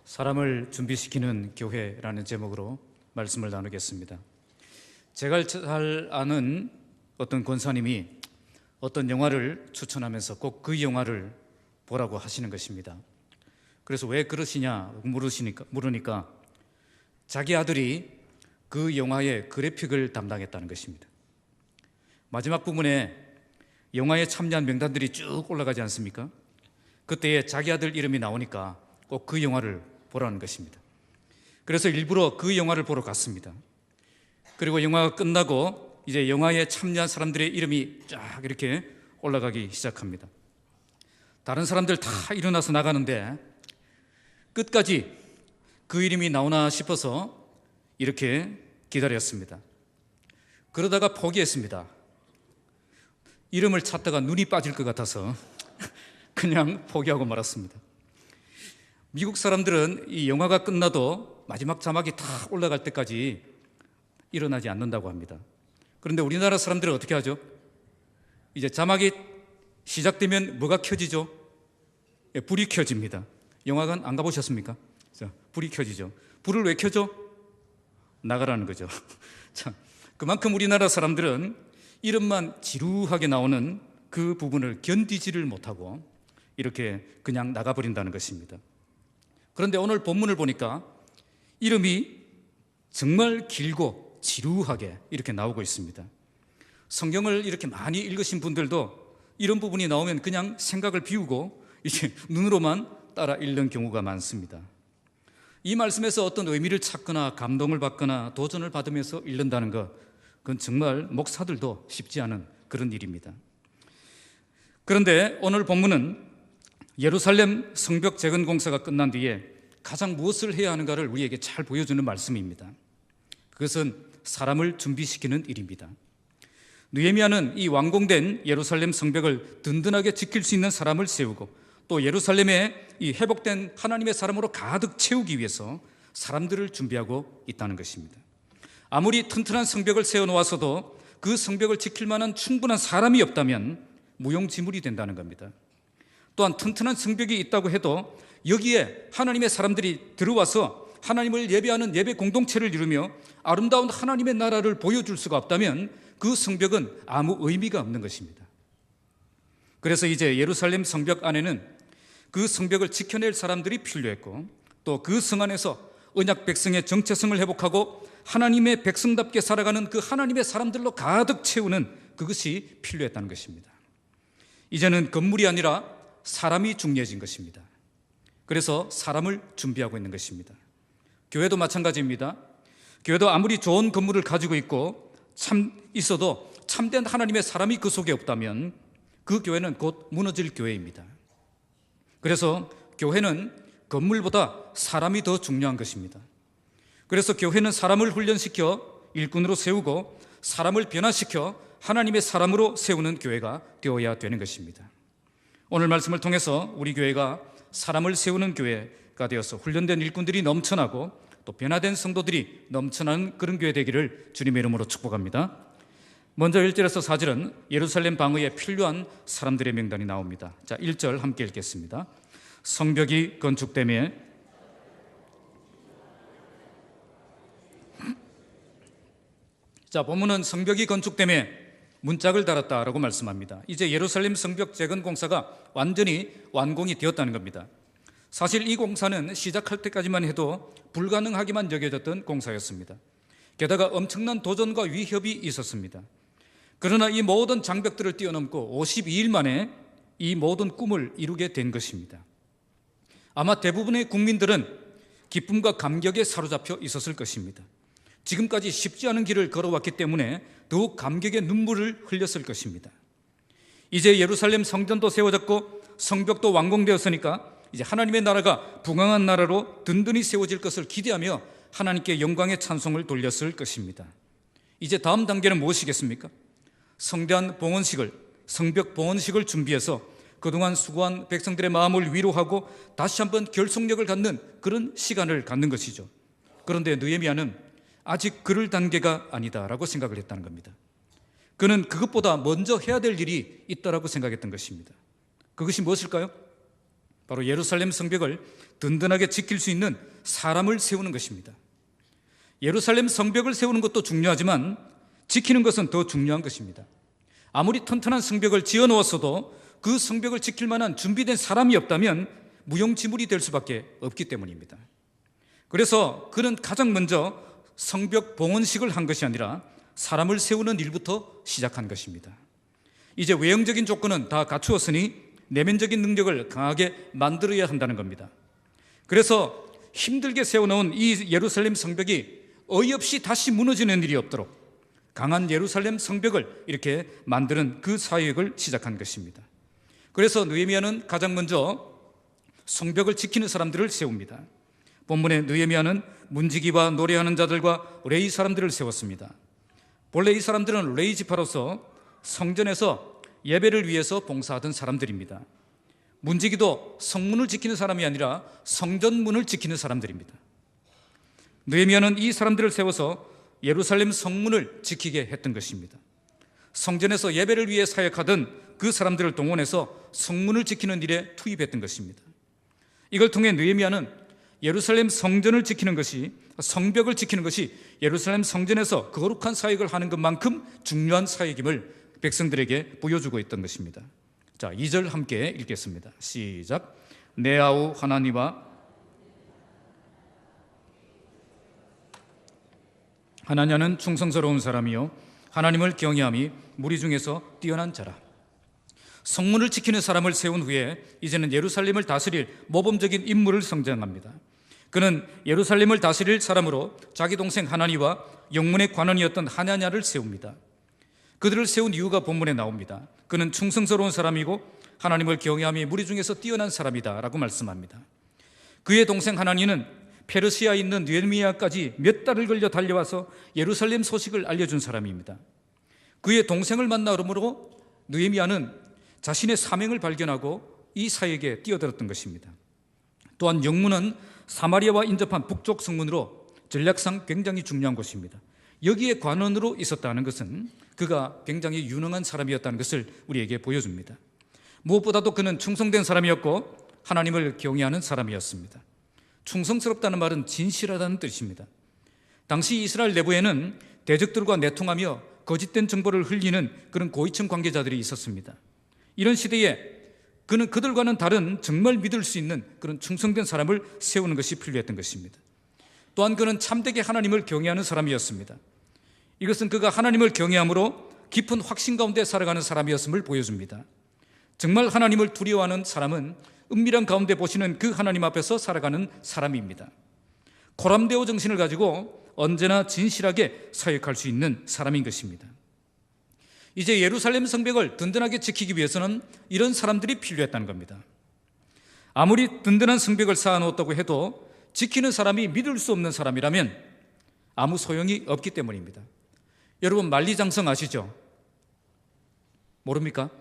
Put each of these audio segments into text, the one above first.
사람을 준비시키는 교회라는 제목으로 말씀을 나누겠습니다. 제가 잘 아는 어떤 권사님이 어떤 영화를 추천하면서 꼭 그 영화를 보라고 하시는 것입니다. 그래서 왜 그러시냐 물으니까 자기 아들이 그 영화의 그래픽을 담당했다는 것입니다. 마지막 부분에 영화에 참여한 명단들이 쭉 올라가지 않습니까? 그때에 자기 아들 이름이 나오니까 꼭 그 영화를 보라는 것입니다. 그래서 일부러 그 영화를 보러 갔습니다. 그리고 영화가 끝나고 이제 영화에 참여한 사람들의 이름이 쫙 이렇게 올라가기 시작합니다. 다른 사람들 다 일어나서 나가는데 끝까지 그 이름이 나오나 싶어서 이렇게 기다렸습니다. 그러다가 포기했습니다. 이름을 찾다가 눈이 빠질 것 같아서 그냥 포기하고 말았습니다. 미국 사람들은 이 영화가 끝나도 마지막 자막이 다 올라갈 때까지 일어나지 않는다고 합니다. 그런데 우리나라 사람들은 어떻게 하죠? 이제 자막이 시작되면 뭐가 켜지죠? 불이 켜집니다. 영화관 안 가보셨습니까? 불이 켜지죠. 불을 왜 켜죠? 나가라는 거죠. 자, 그만큼 우리나라 사람들은 이름만 지루하게 나오는 그 부분을 견디지를 못하고 이렇게 그냥 나가버린다는 것입니다. 그런데 오늘 본문을 보니까 이름이 정말 길고 지루하게 이렇게 나오고 있습니다. 성경을 이렇게 많이 읽으신 분들도 이런 부분이 나오면 그냥 생각을 비우고 이제 눈으로만 따라 읽는 경우가 많습니다. 이 말씀에서 어떤 의미를 찾거나 감동을 받거나 도전을 받으면서 읽는다는 것, 그건 정말 목사들도 쉽지 않은 그런 일입니다. 그런데 오늘 본문은 예루살렘 성벽 재건 공사가 끝난 뒤에 가장 무엇을 해야 하는가를 우리에게 잘 보여주는 말씀입니다. 그것은 사람을 준비시키는 일입니다. 느헤미야는 이 완공된 예루살렘 성벽을 든든하게 지킬 수 있는 사람을 세우고 또 예루살렘에 이 회복된 하나님의 사람으로 가득 채우기 위해서 사람들을 준비하고 있다는 것입니다. 아무리 튼튼한 성벽을 세워놓았어도 그 성벽을 지킬 만한 충분한 사람이 없다면 무용지물이 된다는 겁니다. 또한 튼튼한 성벽이 있다고 해도 여기에 하나님의 사람들이 들어와서 하나님을 예배하는 예배 공동체를 이루며 아름다운 하나님의 나라를 보여줄 수가 없다면 그 성벽은 아무 의미가 없는 것입니다. 그래서 이제 예루살렘 성벽 안에는 그 성벽을 지켜낼 사람들이 필요했고 또 그 성 안에서 언약 백성의 정체성을 회복하고 하나님의 백성답게 살아가는 그 하나님의 사람들로 가득 채우는 그것이 필요했다는 것입니다. 이제는 건물이 아니라 사람이 중요해진 것입니다. 그래서 사람을 준비하고 있는 것입니다. 교회도 마찬가지입니다. 교회도 아무리 좋은 건물을 가지고 있어도 참된 하나님의 사람이 그 속에 없다면 그 교회는 곧 무너질 교회입니다. 그래서 교회는 건물보다 사람이 더 중요한 것입니다. 그래서 교회는 사람을 훈련시켜 일꾼으로 세우고 사람을 변화시켜 하나님의 사람으로 세우는 교회가 되어야 되는 것입니다. 오늘 말씀을 통해서 우리 교회가 사람을 세우는 교회가 되어서 훈련된 일꾼들이 넘쳐나고 또 변화된 성도들이 넘쳐나는 그런 교회 되기를 주님의 이름으로 축복합니다. 먼저 1절에서 4절은 예루살렘 방어에 필요한 사람들의 명단이 나옵니다. 자, 1절 함께 읽겠습니다. 성벽이 건축되며 자, 본문은 성벽이 건축되며 문짝을 달았다라고 말씀합니다. 이제 예루살렘 성벽 재건 공사가 완전히 완공이 되었다는 겁니다. 사실 이 공사는 시작할 때까지만 해도 불가능하게만 여겨졌던 공사였습니다. 게다가 엄청난 도전과 위협이 있었습니다. 그러나 이 모든 장벽들을 뛰어넘고 52일 만에 이 모든 꿈을 이루게 된 것입니다. 아마 대부분의 국민들은 기쁨과 감격에 사로잡혀 있었을 것입니다. 지금까지 쉽지 않은 길을 걸어왔기 때문에 더욱 감격의 눈물을 흘렸을 것입니다. 이제 예루살렘 성전도 세워졌고 성벽도 완공되었으니까 이제 하나님의 나라가 부강한 나라로 든든히 세워질 것을 기대하며 하나님께 영광의 찬송을 돌렸을 것입니다. 이제 다음 단계는 무엇이겠습니까? 성대한 봉헌식을, 성벽 봉헌식을 준비해서 그동안 수고한 백성들의 마음을 위로하고 다시 한번 결속력을 갖는 그런 시간을 갖는 것이죠. 그런데 느헤미야는 아직 그럴 단계가 아니다라고 생각을 했다는 겁니다. 그는 그것보다 먼저 해야 될 일이 있다라고 생각했던 것입니다. 그것이 무엇일까요? 바로 예루살렘 성벽을 든든하게 지킬 수 있는 사람을 세우는 것입니다. 예루살렘 성벽을 세우는 것도 중요하지만 지키는 것은 더 중요한 것입니다. 아무리 튼튼한 성벽을 지어 놓았어도 그 성벽을 지킬 만한 준비된 사람이 없다면 무용지물이 될 수밖에 없기 때문입니다. 그래서 그는 가장 먼저 성벽 봉헌식을 한 것이 아니라 사람을 세우는 일부터 시작한 것입니다. 이제 외형적인 조건은 다 갖추었으니 내면적인 능력을 강하게 만들어야 한다는 겁니다. 그래서 힘들게 세워놓은 이 예루살렘 성벽이 어이없이 다시 무너지는 일이 없도록 강한 예루살렘 성벽을 이렇게 만드는 그 사역을 시작한 것입니다. 그래서 느헤미야는 가장 먼저 성벽을 지키는 사람들을 세웁니다. 본문에 느헤미야는 문지기와 노래하는 자들과 레위 사람들을 세웠습니다. 본래 이 사람들은 레위 지파로서 성전에서 예배를 위해서 봉사하던 사람들입니다. 문지기도 성문을 지키는 사람이 아니라 성전문을 지키는 사람들입니다. 느헤미야는 이 사람들을 세워서 예루살렘 성문을 지키게 했던 것입니다. 성전에서 예배를 위해 사역하던 그 사람들을 동원해서 성문을 지키는 일에 투입했던 것입니다. 이걸 통해 느헤미야는 예루살렘 성전을 지키는 것이, 성벽을 지키는 것이 예루살렘 성전에서 거룩한 사역을 하는 것만큼 중요한 사역임을 백성들에게 보여주고 있던 것입니다. 자, 2절 함께 읽겠습니다. 시작. 내 아우 하나냐는 충성스러운 사람이요 하나님을 경외함이 무리 중에서 뛰어난 자라. 성문을 지키는 사람을 세운 후에 이제는 예루살렘을 다스릴 모범적인 인물을 성장합니다. 그는 예루살렘을 다스릴 사람으로 자기 동생 하나니와 영문의 관원이었던 하나냐를 세웁니다. 그들을 세운 이유가 본문에 나옵니다. 그는 충성스러운 사람이고 하나님을 경외함이 무리 중에서 뛰어난 사람이다 라고 말씀합니다. 그의 동생 하나니는 페르시아에 있는 느헤미야까지 몇 달을 걸려 달려와서 예루살렘 소식을 알려준 사람입니다. 그의 동생을 만나므로 느헤미야는 자신의 사명을 발견하고 이 사역에 뛰어들었던 것입니다. 또한 영문은 사마리아와 인접한 북쪽 성문으로 전략상 굉장히 중요한 곳입니다. 여기에 관원으로 있었다는 것은 그가 굉장히 유능한 사람이었다는 것을 우리에게 보여줍니다. 무엇보다도 그는 충성된 사람이었고 하나님을 경외하는 사람이었습니다. 충성스럽다는 말은 진실하다는 뜻입니다. 당시 이스라엘 내부에는 대적들과 내통하며 거짓된 정보를 흘리는 그런 고위층 관계자들이 있었습니다. 이런 시대에 그는 그들과는 다른 정말 믿을 수 있는 그런 충성된 사람을 세우는 것이 필요했던 것입니다. 또한 그는 참되게 하나님을 경외하는 사람이었습니다. 이것은 그가 하나님을 경외함으로 깊은 확신 가운데 살아가는 사람이었음을 보여줍니다. 정말 하나님을 두려워하는 사람은 은밀한 가운데 보시는 그 하나님 앞에서 살아가는 사람입니다. 코람데오 정신을 가지고 언제나 진실하게 사역할 수 있는 사람인 것입니다. 이제 예루살렘 성벽을 든든하게 지키기 위해서는 이런 사람들이 필요했다는 겁니다. 아무리 든든한 성벽을 쌓아놓았다고 해도 지키는 사람이 믿을 수 없는 사람이라면 아무 소용이 없기 때문입니다. 여러분 만리장성 아시죠? 모릅니까?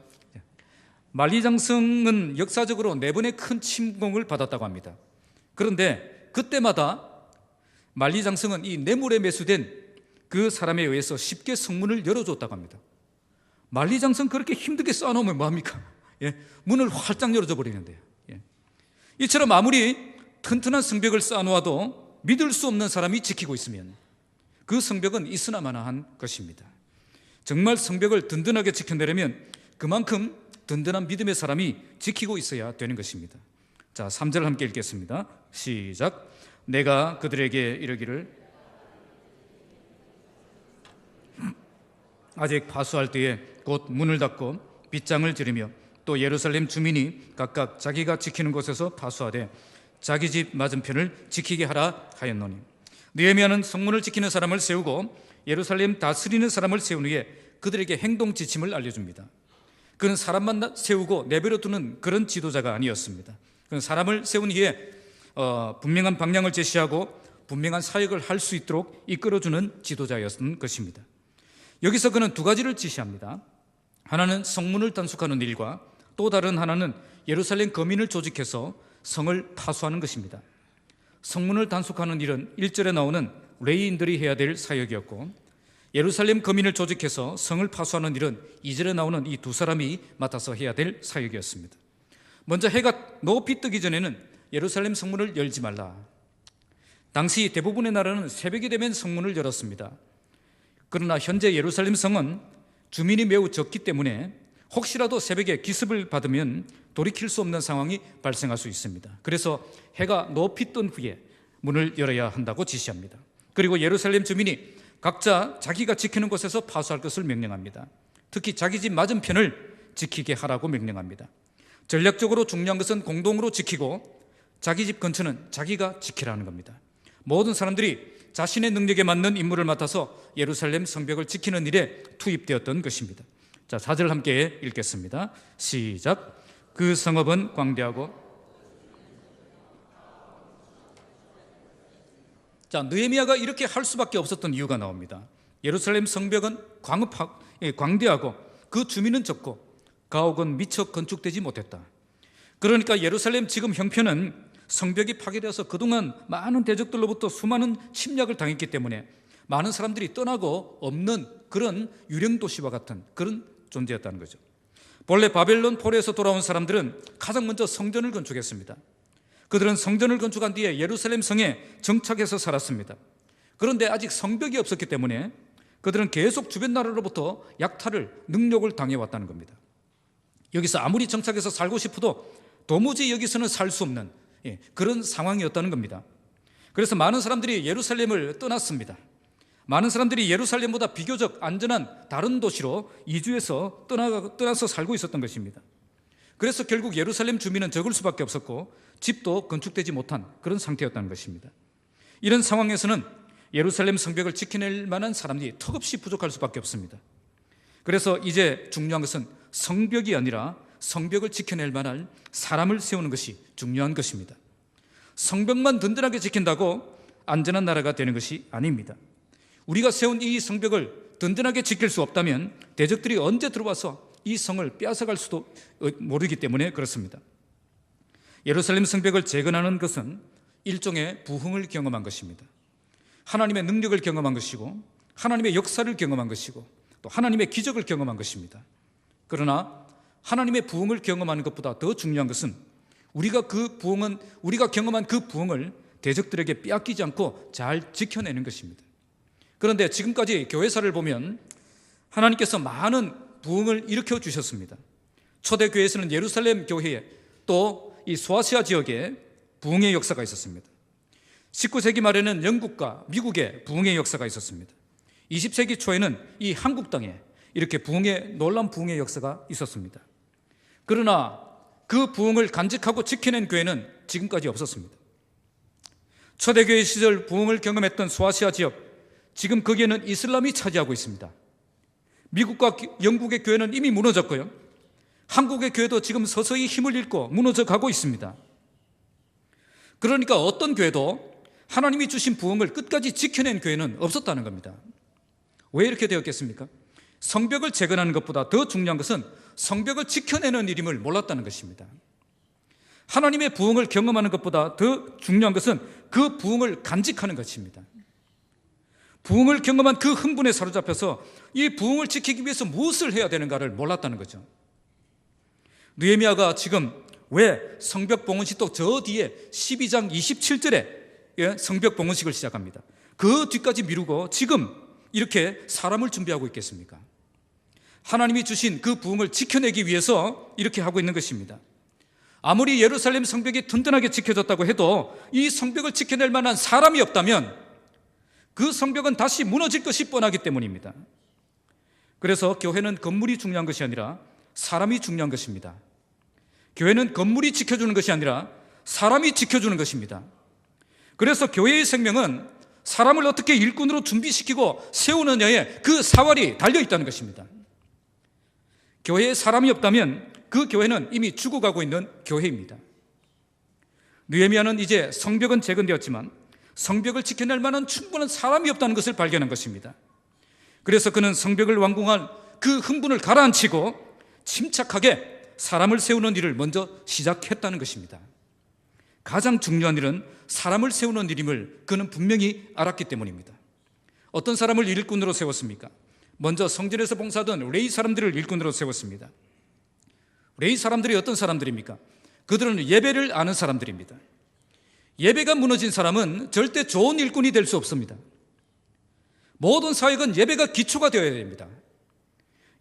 만리장성은 역사적으로 4번의 큰 침공을 받았다고 합니다. 그런데 그때마다 만리장성은 이 뇌물에 매수된 그 사람에 의해서 쉽게 성문을 열어줬다고 합니다. 만리장성 그렇게 힘들게 쌓아놓으면 뭐합니까? 문을 활짝 열어줘 버리는데요. 이처럼 아무리 튼튼한 성벽을 쌓아놓아도 믿을 수 없는 사람이 지키고 있으면 그 성벽은 있으나마나한 것입니다. 정말 성벽을 든든하게 지켜내려면 그만큼 든든한 믿음의 사람이 지키고 있어야 되는 것입니다. 자, 3절 함께 읽겠습니다. 시작. 내가 그들에게 이르기를 아직 파수할 때에 곧 문을 닫고 빗장을 지르며 또 예루살렘 주민이 각각 자기가 지키는 곳에서 파수하되 자기 집 맞은편을 지키게 하라 하였노니. 느헤미야는 성문을 지키는 사람을 세우고 예루살렘 다스리는 사람을 세운 후에 그들에게 행동 지침을 알려줍니다. 그는 사람만 세우고 내버려 두는 그런 지도자가 아니었습니다. 그는 사람을 세운 후에 분명한 방향을 제시하고 분명한 사역을 할 수 있도록 이끌어주는 지도자였던 것입니다. 여기서 그는 2가지를 지시합니다. 하나는 성문을 단속하는 일과 또 다른 하나는 예루살렘 거민을 조직해서 성을 파수하는 것입니다. 성문을 단속하는 일은 1절에 나오는 레위인들이 해야 될 사역이었고 예루살렘 거민을 조직해서 성을 파수하는 일은 2절에 나오는 이 2사람이 맡아서 해야 될 사역이었습니다. 먼저 해가 높이 뜨기 전에는 예루살렘 성문을 열지 말라. 당시 대부분의 나라는 새벽이 되면 성문을 열었습니다. 그러나 현재 예루살렘 성은 주민이 매우 적기 때문에 혹시라도 새벽에 기습을 받으면 돌이킬 수 없는 상황이 발생할 수 있습니다. 그래서 해가 높이 뜬 후에 문을 열어야 한다고 지시합니다. 그리고 예루살렘 주민이 각자 자기가 지키는 곳에서 파수할 것을 명령합니다. 특히 자기 집 맞은편을 지키게 하라고 명령합니다. 전략적으로 중요한 것은 공동으로 지키고 자기 집 근처는 자기가 지키라는 겁니다. 모든 사람들이 자신의 능력에 맞는 임무를 맡아서 예루살렘 성벽을 지키는 일에 투입되었던 것입니다. 자, 4절 함께 읽겠습니다. 시작. 그 성읍은 광대하고, 자, 느헤미야가 이렇게 할 수밖에 없었던 이유가 나옵니다. 예루살렘 성벽은 광대하고 그 주민은 적고 가옥은 미처 건축되지 못했다. 그러니까 예루살렘 지금 형편은 성벽이 파괴되어서 그동안 많은 대적들로부터 수많은 침략을 당했기 때문에 많은 사람들이 떠나고 없는 그런 유령 도시와 같은 그런 존재였다는 거죠. 본래 바벨론 포로에서 돌아온 사람들은 가장 먼저 성전을 건축했습니다. 그들은 성전을 건축한 뒤에 예루살렘 성에 정착해서 살았습니다. 그런데 아직 성벽이 없었기 때문에 그들은 계속 주변 나라로부터 약탈을, 능욕을 당해왔다는 겁니다. 여기서 아무리 정착해서 살고 싶어도 도무지 여기서는 살 수 없는 그런 상황이었다는 겁니다. 그래서 많은 사람들이 예루살렘을 떠났습니다. 많은 사람들이 예루살렘보다 비교적 안전한 다른 도시로 이주해서 떠나서 살고 있었던 것입니다. 그래서 결국 예루살렘 주민은 적을 수밖에 없었고 집도 건축되지 못한 그런 상태였다는 것입니다. 이런 상황에서는 예루살렘 성벽을 지켜낼 만한 사람들이 턱없이 부족할 수밖에 없습니다. 그래서 이제 중요한 것은 성벽이 아니라 성벽을 지켜낼 만한 사람을 세우는 것이 중요한 것입니다. 성벽만 든든하게 지킨다고 안전한 나라가 되는 것이 아닙니다. 우리가 세운 이 성벽을 든든하게 지킬 수 없다면 대적들이 언제 들어와서 이 성을 빼앗아갈 수도 모르기 때문에 그렇습니다. 예루살렘 성벽을 재건하는 것은 일종의 부흥을 경험한 것입니다. 하나님의 능력을 경험한 것이고 하나님의 역사를 경험한 것이고 또 하나님의 기적을 경험한 것입니다. 그러나 하나님의 부흥을 경험하는 것보다 더 중요한 것은 우리가 경험한 그 부흥을 대적들에게 빼앗기지 않고 잘 지켜내는 것입니다. 그런데 지금까지 교회사를 보면 하나님께서 많은 부흥을 일으켜 주셨습니다. 초대교회에서는 예루살렘 교회에 또 이 소아시아 지역에 부흥의 역사가 있었습니다. 19세기 말에는 영국과 미국에 부흥의 역사가 있었습니다. 20세기 초에는 이 한국 땅에 이렇게 놀라운 부흥의 역사가 있었습니다. 그러나 그 부흥을 간직하고 지켜낸 교회는 지금까지 없었습니다. 초대교회 시절 부흥을 경험했던 소아시아 지역, 지금 거기에는 이슬람이 차지하고 있습니다. 미국과 영국의 교회는 이미 무너졌고요. 한국의 교회도 지금 서서히 힘을 잃고 무너져 가고 있습니다. 그러니까 어떤 교회도 하나님이 주신 부흥을 끝까지 지켜낸 교회는 없었다는 겁니다. 왜 이렇게 되었겠습니까? 성벽을 재건하는 것보다 더 중요한 것은 성벽을 지켜내는 일임을 몰랐다는 것입니다. 하나님의 부흥을 경험하는 것보다 더 중요한 것은 그 부흥을 간직하는 것입니다. 부흥을 경험한 그 흥분에 사로잡혀서 이 부흥을 지키기 위해서 무엇을 해야 되는가를 몰랐다는 거죠. 느헤미야가 지금 왜 성벽 봉헌식 또 저 뒤에 12장 27절에 성벽 봉헌식을 시작합니다. 그 뒤까지 미루고 지금 이렇게 사람을 준비하고 있겠습니까? 하나님이 주신 그 부흥을 지켜내기 위해서 이렇게 하고 있는 것입니다. 아무리 예루살렘 성벽이 든든하게 지켜졌다고 해도 이 성벽을 지켜낼 만한 사람이 없다면 그 성벽은 다시 무너질 것이 뻔하기 때문입니다. 그래서 교회는 건물이 중요한 것이 아니라 사람이 중요한 것입니다. 교회는 건물이 지켜주는 것이 아니라 사람이 지켜주는 것입니다. 그래서 교회의 생명은 사람을 어떻게 일꾼으로 준비시키고 세우느냐에 그 사활이 달려있다는 것입니다. 교회에 사람이 없다면 그 교회는 이미 죽어가고 있는 교회입니다. 느헤미야는 이제 성벽은 재건되었지만 성벽을 지켜낼 만한 충분한 사람이 없다는 것을 발견한 것입니다. 그래서 그는 성벽을 완공한 그 흥분을 가라앉히고 침착하게 사람을 세우는 일을 먼저 시작했다는 것입니다. 가장 중요한 일은 사람을 세우는 일임을 그는 분명히 알았기 때문입니다. 어떤 사람을 일꾼으로 세웠습니까? 먼저 성전에서 봉사하던 레위 사람들을 일꾼으로 세웠습니다. 레위 사람들이 어떤 사람들입니까? 그들은 예배를 아는 사람들입니다. 예배가 무너진 사람은 절대 좋은 일꾼이 될 수 없습니다. 모든 사역은 예배가 기초가 되어야 됩니다.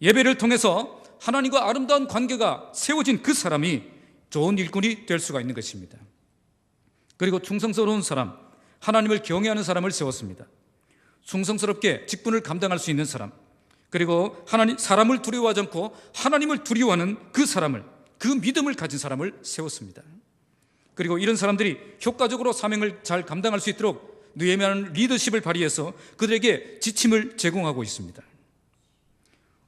예배를 통해서 하나님과 아름다운 관계가 세워진 그 사람이 좋은 일꾼이 될 수가 있는 것입니다. 그리고 충성스러운 사람, 하나님을 경외하는 사람을 세웠습니다. 충성스럽게 직분을 감당할 수 있는 사람, 그리고 사람을 두려워하지 않고 하나님을 두려워하는 그 사람을, 그 믿음을 가진 사람을 세웠습니다. 그리고 이런 사람들이 효과적으로 사명을 잘 감당할 수 있도록 느헤미야는 리더십을 발휘해서 그들에게 지침을 제공하고 있습니다.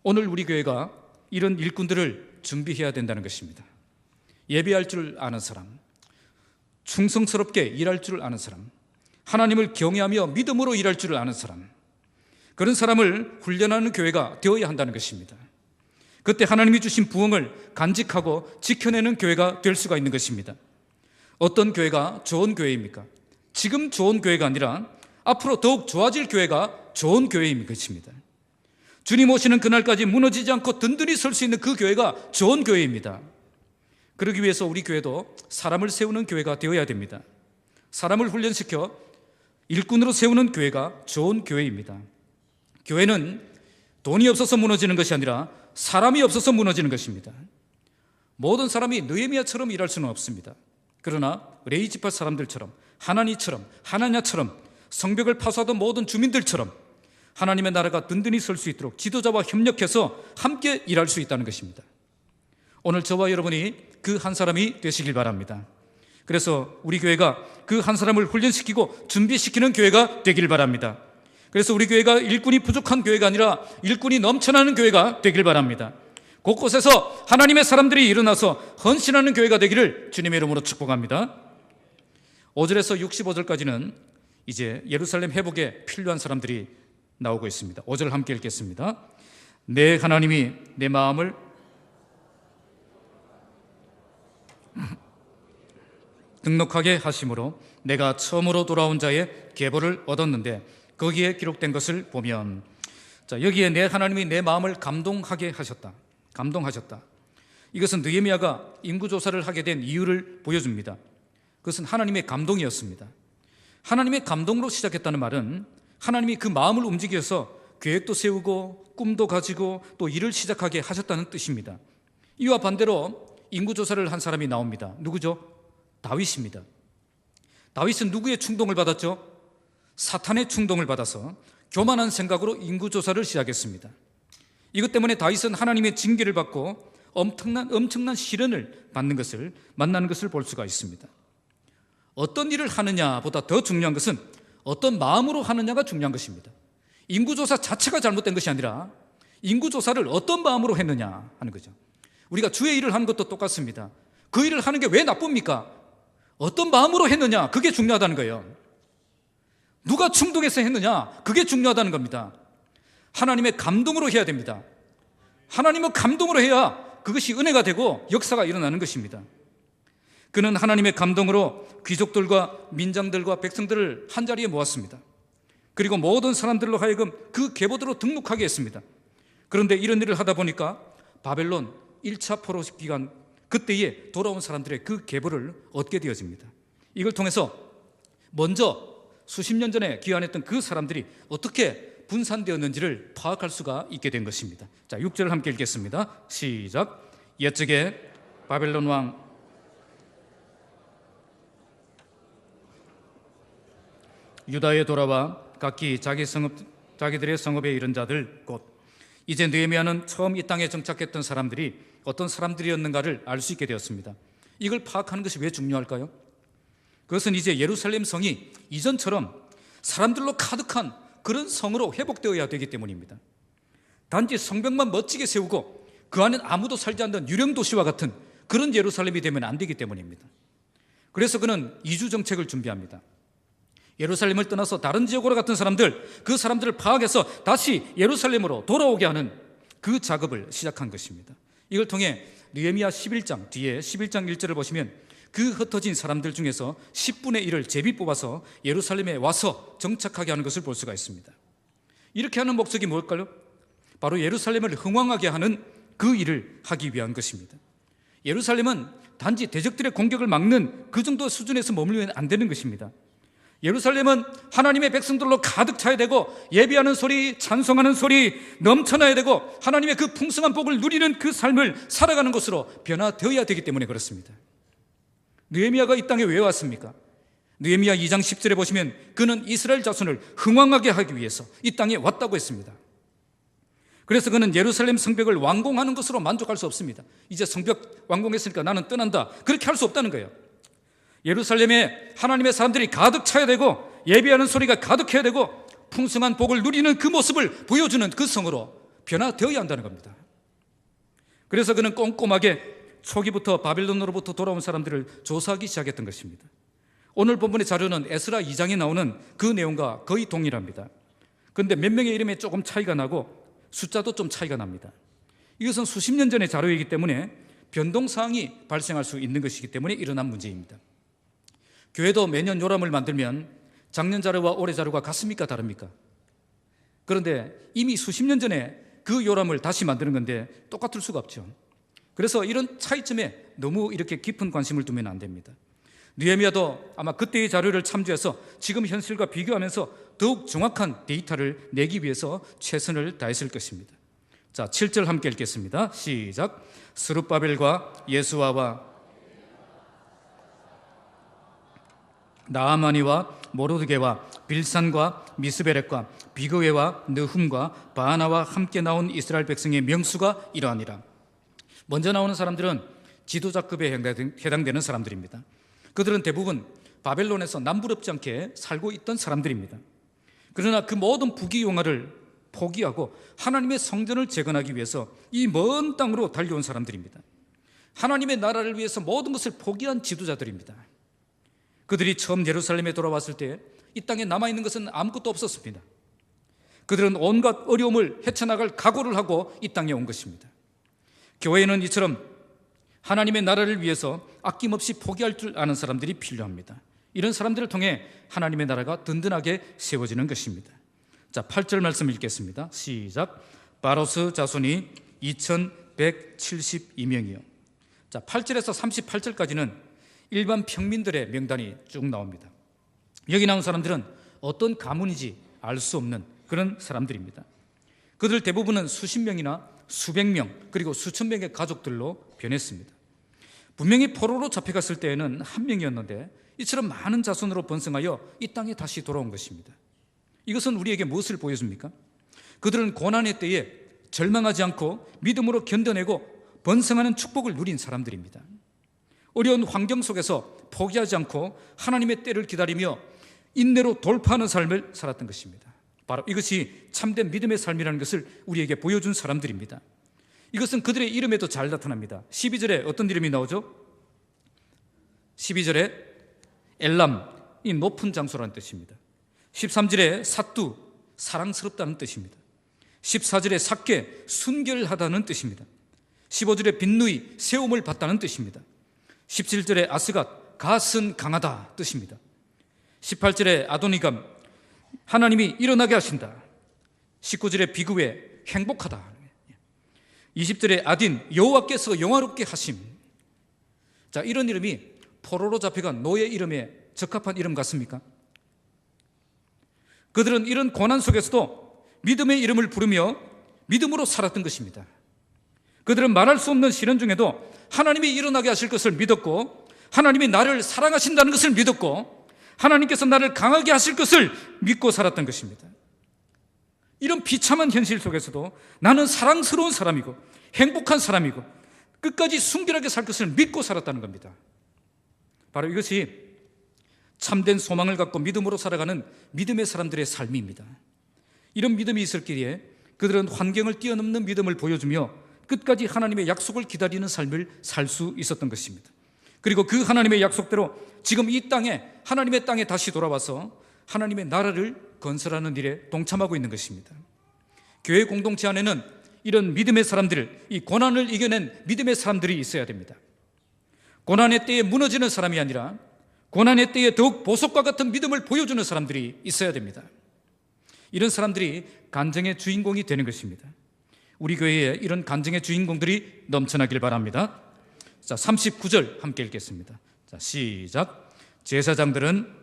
오늘 우리 교회가 이런 일꾼들을 준비해야 된다는 것입니다. 예배할 줄 아는 사람, 충성스럽게 일할 줄 아는 사람, 하나님을 경외하며 믿음으로 일할 줄 아는 사람, 그런 사람을 훈련하는 교회가 되어야 한다는 것입니다. 그때 하나님이 주신 부흥을 간직하고 지켜내는 교회가 될 수가 있는 것입니다. 어떤 교회가 좋은 교회입니까? 지금 좋은 교회가 아니라 앞으로 더욱 좋아질 교회가 좋은 교회인 것입니다. 주님 오시는 그날까지 무너지지 않고 든든히 설 수 있는 그 교회가 좋은 교회입니다. 그러기 위해서 우리 교회도 사람을 세우는 교회가 되어야 됩니다. 사람을 훈련시켜 일꾼으로 세우는 교회가 좋은 교회입니다. 교회는 돈이 없어서 무너지는 것이 아니라 사람이 없어서 무너지는 것입니다. 모든 사람이 느헤미야처럼 일할 수는 없습니다. 그러나 레이지파 사람들처럼, 하나냐처럼 성벽을 파수하던 모든 주민들처럼 하나님의 나라가 든든히 설 수 있도록 지도자와 협력해서 함께 일할 수 있다는 것입니다. 오늘 저와 여러분이 그 한 사람이 되시길 바랍니다. 그래서 우리 교회가 그 한 사람을 훈련시키고 준비시키는 교회가 되길 바랍니다. 그래서 우리 교회가 일꾼이 부족한 교회가 아니라 일꾼이 넘쳐나는 교회가 되길 바랍니다. 곳곳에서 하나님의 사람들이 일어나서 헌신하는 교회가 되기를 주님의 이름으로 축복합니다. 5절에서 65절까지는 이제 예루살렘 회복에 필요한 사람들이 나오고 있습니다. 5절 함께 읽겠습니다. 내 하나님이 내 마음을 등록하게 하심으로 내가 처음으로 돌아온 자의 계보를 얻었는데 거기에 기록된 것을 보면, 자, 여기에 내 하나님이 내 마음을 감동하게 하셨다. 이것은 느헤미야가 인구조사를 하게 된 이유를 보여줍니다. 그것은 하나님의 감동이었습니다. 하나님의 감동으로 시작했다는 말은 하나님이 그 마음을 움직여서 계획도 세우고 꿈도 가지고 또 일을 시작하게 하셨다는 뜻입니다. 이와 반대로 인구조사를 한 사람이 나옵니다. 누구죠? 다윗입니다. 다윗은 누구의 충동을 받았죠? 사탄의 충동을 받아서 교만한 생각으로 인구조사를 시작했습니다. 이것 때문에 다윗은 하나님의 징계를 받고 엄청난 시련을 만나는 것을 볼 수가 있습니다. 어떤 일을 하느냐보다 더 중요한 것은 어떤 마음으로 하느냐가 중요한 것입니다. 인구조사 자체가 잘못된 것이 아니라 인구조사를 어떤 마음으로 했느냐 하는 거죠. 우리가 주의 일을 하는 것도 똑같습니다. 그 일을 하는 게 왜 나쁩니까? 어떤 마음으로 했느냐, 그게 중요하다는 거예요. 누가 충동해서 했느냐, 그게 중요하다는 겁니다. 하나님의 감동으로 해야 됩니다. 하나님의 감동으로 해야 그것이 은혜가 되고 역사가 일어나는 것입니다. 그는 하나님의 감동으로 귀족들과 민장들과 백성들을 한자리에 모았습니다. 그리고 모든 사람들로 하여금 그 계보대로 등록하게 했습니다. 그런데 이런 일을 하다 보니까 바벨론 1차 포로 기간 그때에 돌아온 사람들의 그 계보를 얻게 되어집니다. 이걸 통해서 먼저 수십 년 전에 귀환했던 그 사람들이 어떻게 분산되었는지를 파악할 수가 있게 된 것입니다. 자, 6절을 함께 읽겠습니다. 시작. 옛적에 바벨론 왕 유다에 돌아와 각기 자기들의 성읍에 이른 자들 곧, 이제 느헤미야는 처음 이 땅에 정착했던 사람들이 어떤 사람들이었는가를 알 수 있게 되었습니다. 이걸 파악하는 것이 왜 중요할까요? 그것은 이제 예루살렘 성이 이전처럼 사람들로 가득한 그런 성으로 회복되어야 되기 때문입니다. 단지 성벽만 멋지게 세우고 그 안에 아무도 살지 않는 유령 도시와 같은 그런 예루살렘이 되면 안 되기 때문입니다. 그래서 그는 이주 정책을 준비합니다. 예루살렘을 떠나서 다른 지역으로 갔던 사람들, 그 사람들을 파악해서 다시 예루살렘으로 돌아오게 하는 그 작업을 시작한 것입니다. 이걸 통해 느헤미야 11장 뒤에 11장 1절을 보시면 그 흩어진 사람들 중에서 10분의 1을 제비 뽑아서 예루살렘에 와서 정착하게 하는 것을 볼 수가 있습니다. 이렇게 하는 목적이 뭘까요? 바로 예루살렘을 흥왕하게 하는 그 일을 하기 위한 것입니다. 예루살렘은 단지 대적들의 공격을 막는 그 정도 수준에서 머물면 안 되는 것입니다. 예루살렘은 하나님의 백성들로 가득 차야 되고, 예배하는 소리, 찬송하는 소리 넘쳐나야 되고, 하나님의 그 풍성한 복을 누리는 그 삶을 살아가는 곳으로 변화되어야 되기 때문에 그렇습니다. 느헤미야가 이 땅에 왜 왔습니까? 느헤미야 2장 10절에 보시면 그는 이스라엘 자손을 흥왕하게 하기 위해서 이 땅에 왔다고 했습니다. 그래서 그는 예루살렘 성벽을 완공하는 것으로 만족할 수 없습니다. 이제 성벽 완공했으니까 나는 떠난다, 그렇게 할 수 없다는 거예요. 예루살렘에 하나님의 사람들이 가득 차야 되고, 예배하는 소리가 가득해야 되고, 풍성한 복을 누리는 그 모습을 보여주는 그 성으로 변화되어야 한다는 겁니다. 그래서 그는 꼼꼼하게 초기부터 바벨론으로부터 돌아온 사람들을 조사하기 시작했던 것입니다. 오늘 본문의 자료는 에스라 2장에 나오는 그 내용과 거의 동일합니다. 그런데 몇 명의 이름에 조금 차이가 나고 숫자도 좀 차이가 납니다. 이것은 수십 년 전의 자료이기 때문에 변동사항이 발생할 수 있는 것이기 때문에 일어난 문제입니다. 교회도 매년 요람을 만들면 작년 자료와 올해 자료가 같습니까, 다릅니까? 그런데 이미 수십 년 전에 그 요람을 다시 만드는 건데 똑같을 수가 없죠. 그래서 이런 차이점에 너무 이렇게 깊은 관심을 두면 안 됩니다. 느헤미야도 아마 그때의 자료를 참조해서 지금 현실과 비교하면서 더욱 정확한 데이터를 내기 위해서 최선을 다했을 것입니다. 자, 7절 함께 읽겠습니다. 시작. 스룹바벨과 예수아와 나아마니와 모르드게와 빌산과 미스베렉과 비그웨와 느훔과 바하나와 함께 나온 이스라엘 백성의 명수가 이러하니라. 먼저 나오는 사람들은 지도자급에 해당되는 사람들입니다. 그들은 대부분 바벨론에서 남부럽지 않게 살고 있던 사람들입니다. 그러나 그 모든 부귀영화를 포기하고 하나님의 성전을 재건하기 위해서 이 먼 땅으로 달려온 사람들입니다. 하나님의 나라를 위해서 모든 것을 포기한 지도자들입니다. 그들이 처음 예루살렘에 돌아왔을 때 이 땅에 남아있는 것은 아무것도 없었습니다. 그들은 온갖 어려움을 헤쳐나갈 각오를 하고 이 땅에 온 것입니다. 교회에는 이처럼 하나님의 나라를 위해서 아낌없이 포기할 줄 아는 사람들이 필요합니다. 이런 사람들을 통해 하나님의 나라가 든든하게 세워지는 것입니다. 자, 8절 말씀 읽겠습니다. 시작. 바로스 자손이 2172명이요. 자, 8절에서 38절까지는 일반 평민들의 명단이 쭉 나옵니다. 여기 나온 사람들은 어떤 가문인지 알 수 없는 그런 사람들입니다. 그들 대부분은 수십 명이나 수백 명 그리고 수천 명의 가족들로 변했습니다. 분명히 포로로 잡혀갔을 때에는 한 명이었는데 이처럼 많은 자손으로 번성하여 이 땅에 다시 돌아온 것입니다. 이것은 우리에게 무엇을 보여줍니까? 그들은 고난의 때에 절망하지 않고 믿음으로 견뎌내고 번성하는 축복을 누린 사람들입니다. 어려운 환경 속에서 포기하지 않고 하나님의 때를 기다리며 인내로 돌파하는 삶을 살았던 것입니다. 바로 이것이 참된 믿음의 삶이라는 것을 우리에게 보여준 사람들입니다. 이것은 그들의 이름에도 잘 나타납니다. 12절에 어떤 이름이 나오죠? 12절에 엘람, 이 높은 장소라는 뜻입니다. 13절에 사뚜, 사랑스럽다는 뜻입니다. 14절에 삭게, 순결하다는 뜻입니다. 15절에 빈누이, 세움을 받다는 뜻입니다. 17절에 아스갓, 갓은 강하다 뜻입니다. 18절에 아도니감, 하나님이 일어나게 하신다. 19절에 비그웨, 행복하다. 20절에 아딘, 여호와께서 영화롭게 하심. 자, 이런 이름이 포로로 잡혀간 노예 이름에 적합한 이름 같습니까? 그들은 이런 고난 속에서도 믿음의 이름을 부르며 믿음으로 살았던 것입니다. 그들은 말할 수 없는 시련 중에도 하나님이 일어나게 하실 것을 믿었고, 하나님이 나를 사랑하신다는 것을 믿었고, 하나님께서 나를 강하게 하실 것을 믿고 살았던 것입니다. 이런 비참한 현실 속에서도 나는 사랑스러운 사람이고 행복한 사람이고 끝까지 순결하게 살 것을 믿고 살았다는 겁니다. 바로 이것이 참된 소망을 갖고 믿음으로 살아가는 믿음의 사람들의 삶입니다. 이런 믿음이 있었기에 그들은 환경을 뛰어넘는 믿음을 보여주며 끝까지 하나님의 약속을 기다리는 삶을 살 수 있었던 것입니다. 그리고 그 하나님의 약속대로 지금 이 땅에, 하나님의 땅에 다시 돌아와서 하나님의 나라를 건설하는 일에 동참하고 있는 것입니다. 교회 공동체 안에는 이런 믿음의 사람들, 이 고난을 이겨낸 믿음의 사람들이 있어야 됩니다. 고난의 때에 무너지는 사람이 아니라 고난의 때에 더욱 보석과 같은 믿음을 보여주는 사람들이 있어야 됩니다. 이런 사람들이 간증의 주인공이 되는 것입니다. 우리 교회에 이런 간증의 주인공들이 넘쳐나길 바랍니다. 자, 39절 함께 읽겠습니다. 자, 시작. 제사장들은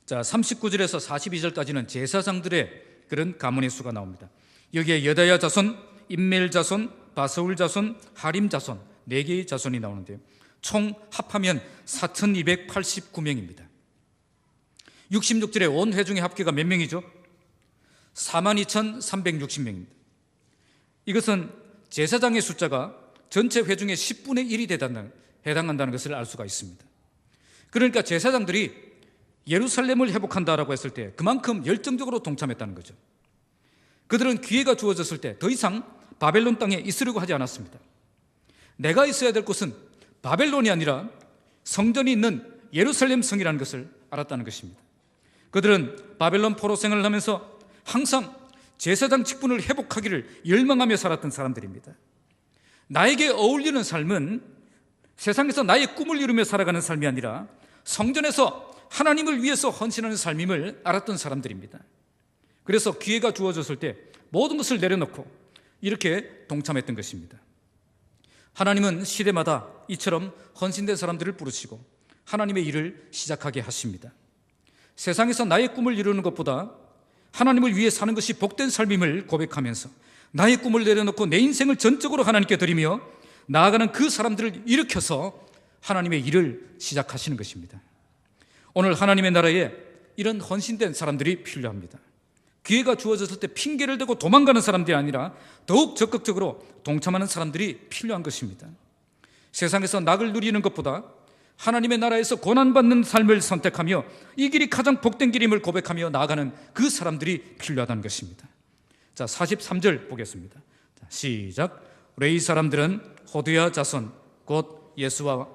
자, 39절에서 42절까지는 제사장들의 그런 가문의 수가 나옵니다. 여기에 여다야 자손, 임멜 자손, 바스울 자손, 하림 자손 4개의 자손이 나오는데요. 총 합하면 4,289명입니다. 66절에 온 회중의 합계가 몇 명이죠? 42,360명입니다. 이것은 제사장의 숫자가 전체 회중의 10분의 1이 해당한다는 것을 알 수가 있습니다. 그러니까 제사장들이 예루살렘을 회복한다라고 했을 때 그만큼 열정적으로 동참했다는 거죠. 그들은 기회가 주어졌을 때 더 이상 바벨론 땅에 있으려고 하지 않았습니다. 내가 있어야 될 곳은 바벨론이 아니라 성전이 있는 예루살렘 성이라는 것을 알았다는 것입니다. 그들은 바벨론 포로 생활을 하면서 항상 제사장 직분을 회복하기를 열망하며 살았던 사람들입니다. 나에게 어울리는 삶은 세상에서 나의 꿈을 이루며 살아가는 삶이 아니라 성전에서 하나님을 위해서 헌신하는 삶임을 알았던 사람들입니다. 그래서 기회가 주어졌을 때 모든 것을 내려놓고 이렇게 동참했던 것입니다. 하나님은 시대마다 이처럼 헌신된 사람들을 부르시고 하나님의 일을 시작하게 하십니다. 세상에서 나의 꿈을 이루는 것보다 하나님을 위해 사는 것이 복된 삶임을 고백하면서 나의 꿈을 내려놓고 내 인생을 전적으로 하나님께 드리며 나아가는 그 사람들을 일으켜서 하나님의 일을 시작하시는 것입니다. 오늘 하나님의 나라에 이런 헌신된 사람들이 필요합니다. 기회가 주어졌을 때 핑계를 대고 도망가는 사람들이 아니라 더욱 적극적으로 동참하는 사람들이 필요한 것입니다. 세상에서 낙을 누리는 것보다 하나님의 나라에서 고난받는 삶을 선택하며 이 길이 가장 복된 길임을 고백하며 나아가는 그 사람들이 필요하다는 것입니다. 자, 43절 보겠습니다. 자, 시작. 레위 사람들은 호두야 자손 곧 예수와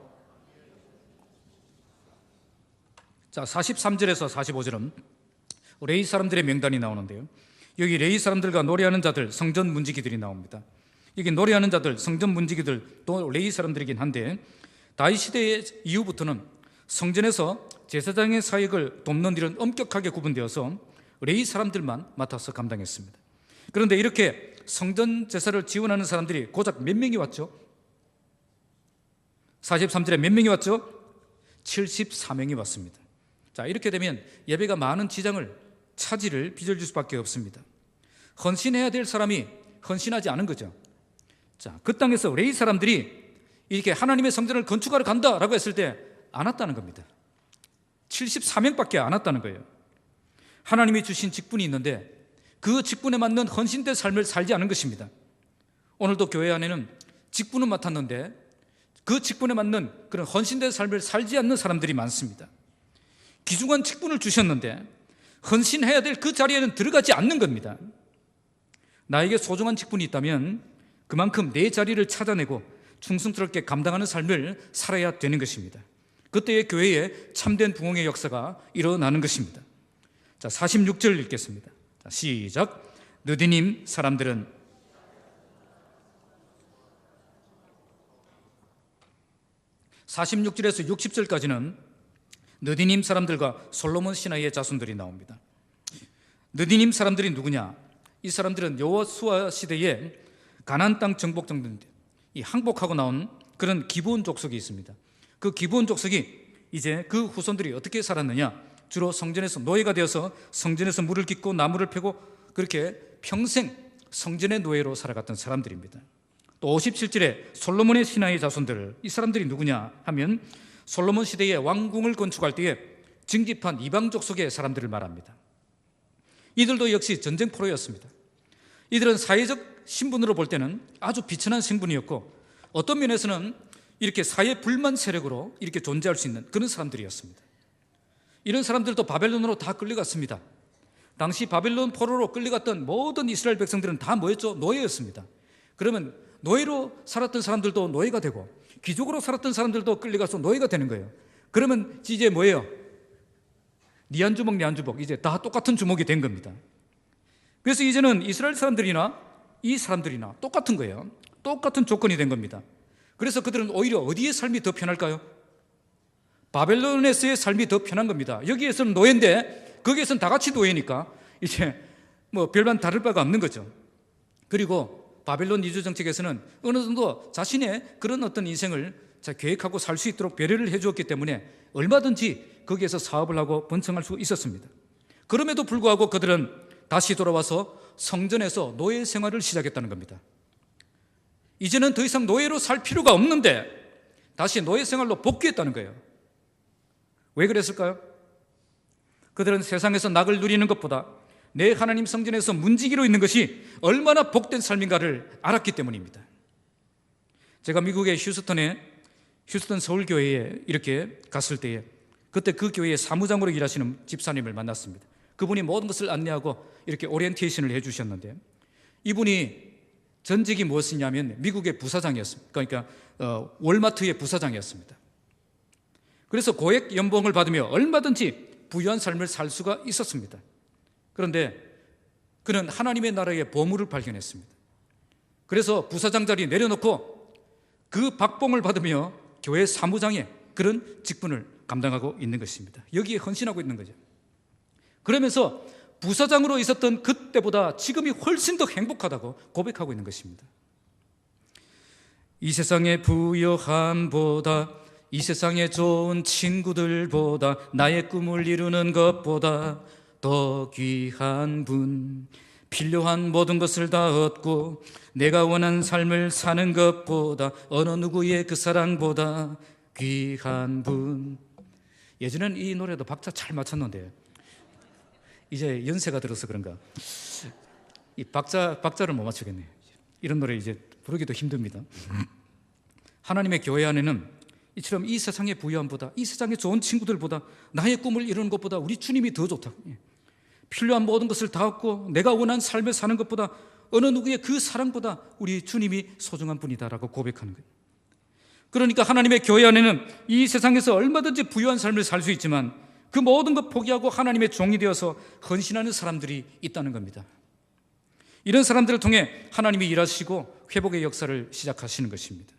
자, 43절에서 45절은 레위 사람들의 명단이 나오는데요. 여기 레위 사람들과 노래하는 자들, 성전 문지기들이 나옵니다. 여기 노래하는 자들, 성전 문지기들도 레위 사람들이긴 한데 다윗 시대 이후부터는 성전에서 제사장의 사역을 돕는 일은 엄격하게 구분되어서 레위 사람들만 맡아서 감당했습니다. 그런데 이렇게 성전 제사를 지원하는 사람들이 고작 몇 명이 왔죠? 43절에 몇 명이 왔죠? 74명이 왔습니다. 자, 이렇게 되면 예배가 많은 지장을 차질을 빚어줄 수밖에 없습니다. 헌신해야 될 사람이 헌신하지 않은 거죠. 자, 그 땅에서 레위 사람들이 이렇게 하나님의 성전을 건축하러 간다라고 했을 때 안 왔다는 겁니다. 74명밖에 안 왔다는 거예요. 하나님이 주신 직분이 있는데 그 직분에 맞는 헌신된 삶을 살지 않은 것입니다. 오늘도 교회 안에는 직분은 맡았는데 그 직분에 맞는 그런 헌신된 삶을 살지 않는 사람들이 많습니다. 귀중한 직분을 주셨는데 헌신해야 될 그 자리에는 들어가지 않는 겁니다. 나에게 소중한 직분이 있다면 그만큼 내 자리를 찾아내고 충성스럽게 감당하는 삶을 살아야 되는 것입니다. 그때의 교회에 참된 부흥의 역사가 일어나는 것입니다. 자, 46절 읽겠습니다. 자, 시작. 느디님 사람들은 46절에서 60절까지는 느디님 사람들과 솔로몬 신하의 자손들이 나옵니다. 느디님 사람들이 누구냐? 이 사람들은 여호수아 시대에 가나안 땅 정복 정도인데 이 항복하고 나온 그런 기브온 족속이 있습니다. 그 기브온 족속이 이제 그 후손들이 어떻게 살았느냐? 주로 성전에서 노예가 되어서 성전에서 물을 깃고 나무를 패고 그렇게 평생 성전의 노예로 살아갔던 사람들입니다. 또 57절에 솔로몬의 신하의 자손들, 이 사람들이 누구냐 하면 솔로몬 시대에 왕궁을 건축할 때에 징집한 이방 족속의 사람들을 말합니다. 이들도 역시 전쟁 포로였습니다. 이들은 사회적 신분으로 볼 때는 아주 비천한 신분이었고 어떤 면에서는 이렇게 사회 불만 세력으로 이렇게 존재할 수 있는 그런 사람들이었습니다. 이런 사람들도 바벨론으로 다 끌려갔습니다. 당시 바벨론 포로로 끌려갔던 모든 이스라엘 백성들은 다 뭐였죠? 노예였습니다. 그러면 노예로 살았던 사람들도 노예가 되고 귀족으로 살았던 사람들도 끌려가서 노예가 되는 거예요. 그러면 이제 뭐예요? 니 한 주먹 내 한 주먹 이제 다 똑같은 주먹이 된 겁니다. 그래서 이제는 이스라엘 사람들이나 이 사람들이나 똑같은 거예요. 똑같은 조건이 된 겁니다. 그래서 그들은 오히려 어디의 삶이 더 편할까요? 바벨론에서의 삶이 더 편한 겁니다. 여기에서는 노예인데 거기에서는 다 같이 노예니까 이제 뭐 별반 다를 바가 없는 거죠. 그리고 바벨론 이주 정책에서는 어느 정도 자신의 그런 어떤 인생을 계획하고 살 수 있도록 배려를 해주었기 때문에 얼마든지 거기에서 사업을 하고 번성할 수 있었습니다. 그럼에도 불구하고 그들은 다시 돌아와서 성전에서 노예 생활을 시작했다는 겁니다. 이제는 더 이상 노예로 살 필요가 없는데 다시 노예 생활로 복귀했다는 거예요. 왜 그랬을까요? 그들은 세상에서 낙을 누리는 것보다 내 하나님 성전에서 문지기로 있는 것이 얼마나 복된 삶인가를 알았기 때문입니다. 제가 미국의 휴스턴 서울교회에 이렇게 갔을 때에 그때 그 교회의 사무장으로 일하시는 집사님을 만났습니다. 그분이 모든 것을 안내하고 이렇게 오리엔테이션을 해주셨는데 이분이 전직이 무엇이냐면 미국의 부사장이었습니다. 그러니까 월마트의 부사장이었습니다. 그래서 고액 연봉을 받으며 얼마든지 부유한 삶을 살 수가 있었습니다. 그런데 그는 하나님의 나라의 보물을 발견했습니다. 그래서 부사장 자리 내려놓고 그 박봉을 받으며 교회 사무장의 그런 직분을 감당하고 있는 것입니다. 여기에 헌신하고 있는 거죠. 그러면서 부사장으로 있었던 그때보다 지금이 훨씬 더 행복하다고 고백하고 있는 것입니다. 이 세상의 부요함보다, 이 세상의 좋은 친구들보다, 나의 꿈을 이루는 것보다 더 귀한 분, 필요한 모든 것을 다 얻고 내가 원하는 삶을 사는 것보다, 어느 누구의 그 사랑보다 귀한 분. 예전에는 이 노래도 박자 잘 맞췄는데 이제 연세가 들어서 그런가 이 박자를 못 맞추겠네. 이런 노래 이제 부르기도 힘듭니다. 하나님의 교회 안에는 이처럼 이 세상의 부유함보다, 이 세상의 좋은 친구들보다, 나의 꿈을 이루는 것보다 우리 주님이 더 좋다. 필요한 모든 것을 다 얻고 내가 원하는 삶을 사는 것보다, 어느 누구의 그 사랑보다 우리 주님이 소중한 분이다라고 고백하는 거예요. 그러니까 하나님의 교회 안에는 이 세상에서 얼마든지 부유한 삶을 살 수 있지만 그 모든 것 포기하고 하나님의 종이 되어서 헌신하는 사람들이 있다는 겁니다. 이런 사람들을 통해 하나님이 일하시고 회복의 역사를 시작하시는 것입니다.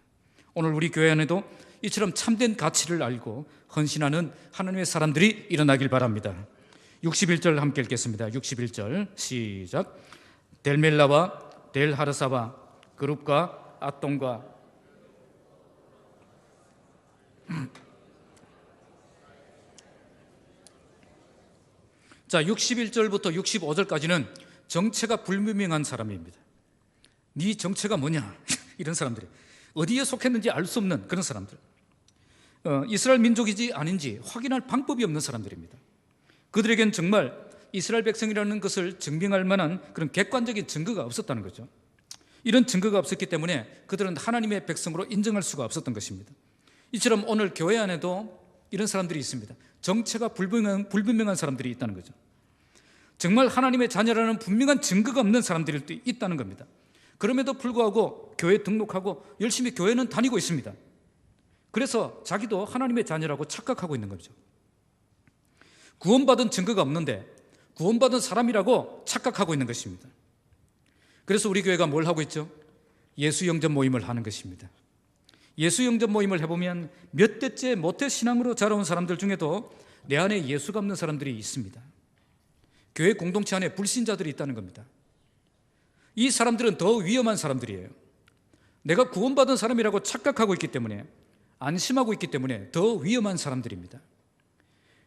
오늘 우리 교회 안에도 이처럼 참된 가치를 알고 헌신하는 하나님의 사람들이 일어나길 바랍니다. 61절 함께 읽겠습니다. 61절 시작. 델멜라와 델하르사와 그룹과 앗돈과 자, 61절부터 65절까지는 정체가 불분명한 사람입니다. 네 정체가 뭐냐? 이런 사람들이 어디에 속했는지 알 수 없는 그런 사람들, 이스라엘 민족이지 아닌지 확인할 방법이 없는 사람들입니다. 그들에겐 정말 이스라엘 백성이라는 것을 증명할 만한 그런 객관적인 증거가 없었다는 거죠. 이런 증거가 없었기 때문에 그들은 하나님의 백성으로 인정할 수가 없었던 것입니다. 이처럼 오늘 교회 안에도 이런 사람들이 있습니다. 정체가 불분명한 사람들이 있다는 거죠. 정말 하나님의 자녀라는 분명한 증거가 없는 사람들이 있다는 겁니다. 그럼에도 불구하고 교회에 등록하고 열심히 교회는 다니고 있습니다. 그래서 자기도 하나님의 자녀라고 착각하고 있는 거죠. 구원받은 증거가 없는데 구원받은 사람이라고 착각하고 있는 것입니다. 그래서 우리 교회가 뭘 하고 있죠? 예수 영접 모임을 하는 것입니다. 예수 영접 모임을 해보면 몇 대째 모태 신앙으로 자라온 사람들 중에도 내 안에 예수가 없는 사람들이 있습니다. 교회 공동체 안에 불신자들이 있다는 겁니다. 이 사람들은 더 위험한 사람들이에요. 내가 구원받은 사람이라고 착각하고 있기 때문에, 안심하고 있기 때문에 더 위험한 사람들입니다.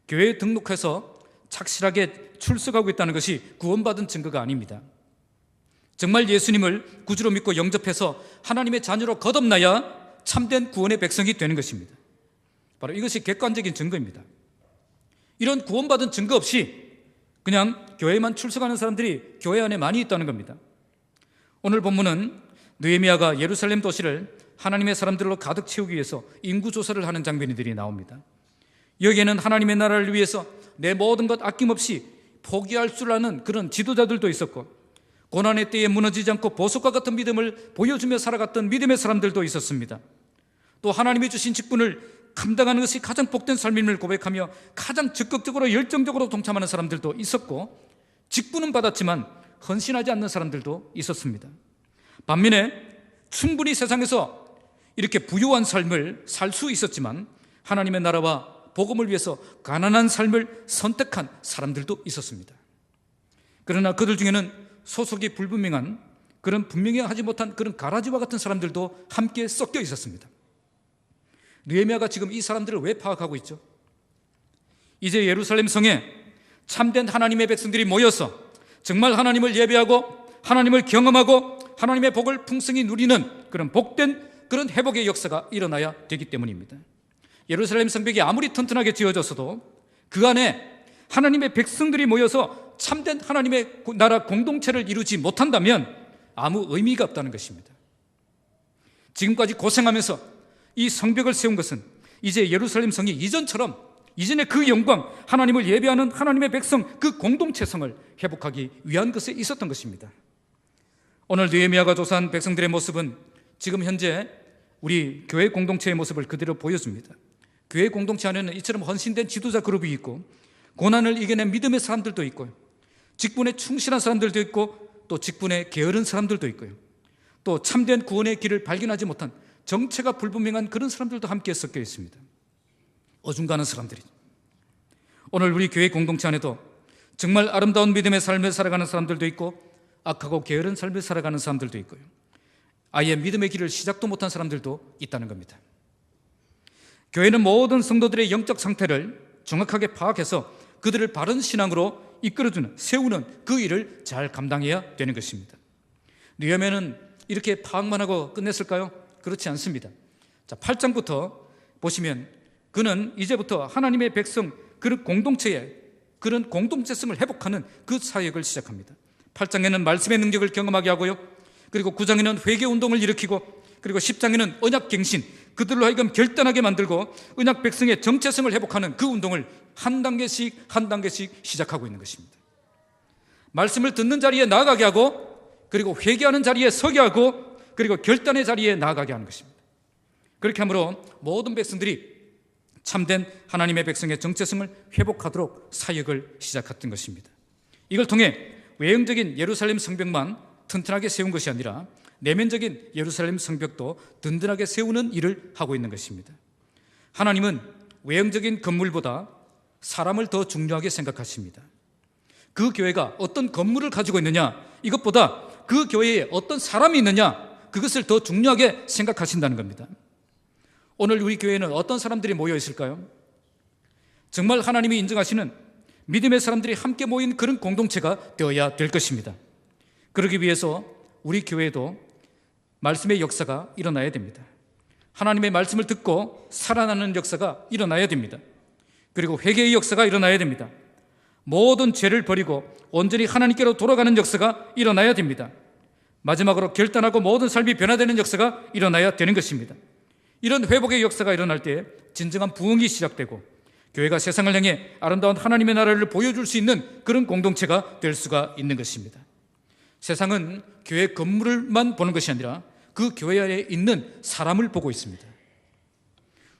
교회에 등록해서 착실하게 출석하고 있다는 것이 구원받은 증거가 아닙니다. 정말 예수님을 구주로 믿고 영접해서 하나님의 자녀로 거듭나야 참된 구원의 백성이 되는 것입니다. 바로 이것이 객관적인 증거입니다. 이런 구원받은 증거 없이 그냥 교회만 출석하는 사람들이 교회 안에 많이 있다는 겁니다. 오늘 본문은 느헤미야가 예루살렘 도시를 하나님의 사람들로 가득 채우기 위해서 인구조사를 하는 장면들이 나옵니다. 여기에는 하나님의 나라를 위해서 내 모든 것 아낌없이 포기할 줄 아는 그런 지도자들도 있었고, 고난의 때에 무너지지 않고 보석과 같은 믿음을 보여주며 살아갔던 믿음의 사람들도 있었습니다. 또 하나님이 주신 직분을 감당하는 것이 가장 복된 삶임을 고백하며 가장 적극적으로 열정적으로 동참하는 사람들도 있었고, 직분은 받았지만 헌신하지 않는 사람들도 있었습니다. 반면에 충분히 세상에서 이렇게 부유한 삶을 살 수 있었지만 하나님의 나라와 복음을 위해서 가난한 삶을 선택한 사람들도 있었습니다. 그러나 그들 중에는 소속이 불분명한 그런 분명히 하지 못한 그런 가라지와 같은 사람들도 함께 섞여 있었습니다. 느헤미야가 지금 이 사람들을 왜 파악하고 있죠? 이제 예루살렘 성에 참된 하나님의 백성들이 모여서 정말 하나님을 예배하고 하나님을 경험하고 하나님의 복을 풍성히 누리는 그런 복된 그런 회복의 역사가 일어나야 되기 때문입니다. 예루살렘 성벽이 아무리 튼튼하게 지어졌어도 그 안에 하나님의 백성들이 모여서 참된 하나님의 나라 공동체를 이루지 못한다면 아무 의미가 없다는 것입니다. 지금까지 고생하면서 이 성벽을 세운 것은 이제 예루살렘 성이 이전의 그 영광, 하나님을 예배하는 하나님의 백성, 그 공동체성을 회복하기 위한 것에 있었던 것입니다. 오늘 느헤미야가 조사한 백성들의 모습은 지금 현재 우리 교회 공동체의 모습을 그대로 보여줍니다. 교회 공동체 안에는 이처럼 헌신된 지도자 그룹이 있고, 고난을 이겨낸 믿음의 사람들도 있고요, 직분에 충실한 사람들도 있고, 또 직분에 게으른 사람들도 있고요, 또 참된 구원의 길을 발견하지 못한 정체가 불분명한 그런 사람들도 함께 섞여 있습니다. 어중간한 사람들이. 오늘 우리 교회 공동체 안에도 정말 아름다운 믿음의 삶을 살아가는 사람들도 있고, 악하고 게으른 삶을 살아가는 사람들도 있고요, 아예 믿음의 길을 시작도 못한 사람들도 있다는 겁니다. 교회는 모든 성도들의 영적 상태를 정확하게 파악해서 그들을 바른 신앙으로 이끌어주는, 세우는 그 일을 잘 감당해야 되는 것입니다. 느헤미야는 이렇게 파악만 하고 끝냈을까요? 그렇지 않습니다. 자, 8장부터 보시면 그는 이제부터 하나님의 백성, 그런 공동체의 그런 공동체성을 회복하는 그 사역을 시작합니다. 8장에는 말씀의 능력을 경험하게 하고요, 그리고 9장에는 회개운동을 일으키고, 그리고 10장에는 언약갱신, 그들로 하여금 결단하게 만들고 언약 백성의 정체성을 회복하는 그 운동을 한 단계씩 시작하고 있는 것입니다. 말씀을 듣는 자리에 나아가게 하고, 그리고 회개하는 자리에 서게 하고, 그리고 결단의 자리에 나아가게 하는 것입니다. 그렇게 함으로 모든 백성들이 참된 하나님의 백성의 정체성을 회복하도록 사역을 시작했던 것입니다. 이걸 통해 외형적인 예루살렘 성벽만 튼튼하게 세운 것이 아니라 내면적인 예루살렘 성벽도 든든하게 세우는 일을 하고 있는 것입니다. 하나님은 외형적인 건물보다 사람을 더 중요하게 생각하십니다. 그 교회가 어떤 건물을 가지고 있느냐, 이것보다 그 교회에 어떤 사람이 있느냐, 그것을 더 중요하게 생각하신다는 겁니다. 오늘 우리 교회에는 어떤 사람들이 모여 있을까요? 정말 하나님이 인정하시는 믿음의 사람들이 함께 모인 그런 공동체가 되어야 될 것입니다. 그러기 위해서 우리 교회도 말씀의 역사가 일어나야 됩니다. 하나님의 말씀을 듣고 살아나는 역사가 일어나야 됩니다. 그리고 회개의 역사가 일어나야 됩니다. 모든 죄를 버리고 온전히 하나님께로 돌아가는 역사가 일어나야 됩니다. 마지막으로 결단하고 모든 삶이 변화되는 역사가 일어나야 되는 것입니다. 이런 회복의 역사가 일어날 때 진정한 부흥이 시작되고, 교회가 세상을 향해 아름다운 하나님의 나라를 보여줄 수 있는 그런 공동체가 될 수가 있는 것입니다. 세상은 교회 건물만 보는 것이 아니라 그 교회 안에 있는 사람을 보고 있습니다.